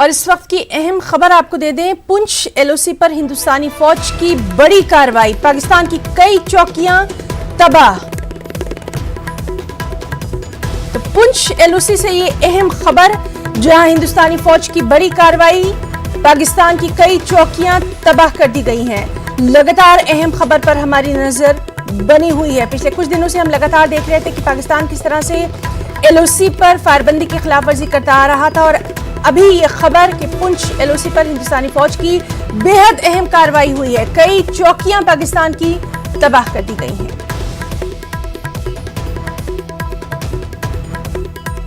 اور اس وقت کی اہم خبر آپ کو دے دیں، پونچھ ایل او سی پر ہندوستانی فوج کی بڑی کارروائی، پاکستان کی کئی چوکیاں تباہ۔ تو پونچھ ایل او سی سے یہ اہم خبر، جہاں ہندوستانی فوج کی بڑی کارروائی، پاکستان کی کئی چوکیاں تباہ کر دی گئی ہیں۔ لگاتار اہم خبر پر ہماری نظر بنی ہوئی ہے۔ پچھلے کچھ دنوں سے ہم لگاتار دیکھ رہے تھے کہ پاکستان کس طرح سے ایل او سی پر فائربندی کی خلاف ورزی کرتا آ رہا تھا، اور ابھی یہ خبر کہ پونچھ ایل او سی پر ہندوستانی فوج کی بے حد اہم کارروائی ہوئی ہے، کئی چوکیاں پاکستان کی تباہ کر دی گئی ہیں۔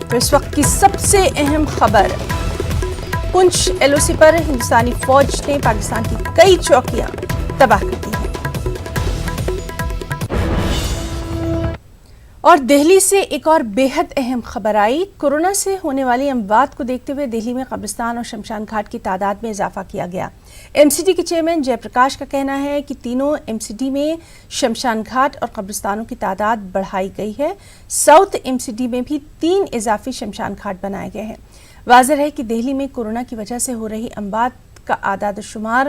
تو اس وقت کی سب سے اہم خبر، پونچھ ایل او سی پر ہندوستانی فوج نے پاکستان کی کئی چوکیاں تباہ کر دی ہیں۔ اور دہلی سے ایک اور بے حد اہم خبر آئی، کورونا سے ہونے والی اموات کو دیکھتے ہوئے دہلی میں قبرستان اور شمشان گھاٹ کی تعداد میں اضافہ کیا گیا۔ ایم سی ڈی کے چیئرمین جے پرکاش کا کہنا ہے کہ تینوں ایم سی ڈی میں شمشان گھاٹ اور قبرستانوں کی تعداد بڑھائی گئی ہے۔ ساؤتھ ایم سی ڈی میں بھی 3 اضافی شمشان گھاٹ بنائے گئے ہیں۔ واضح ہے کہ دہلی میں کورونا کی وجہ سے ہو رہی اموات کا اعداد و شمار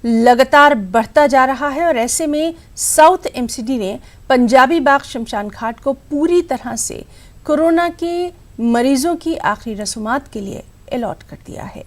لگاتار بڑھتا جا رہا ہے، اور ایسے میں ساؤتھ ایم سی ڈی نے پنجابی باغ شمشان گھاٹ کو پوری طرح سے کورونا کے مریضوں کی آخری رسومات کے لیے الاٹ کر دیا ہے۔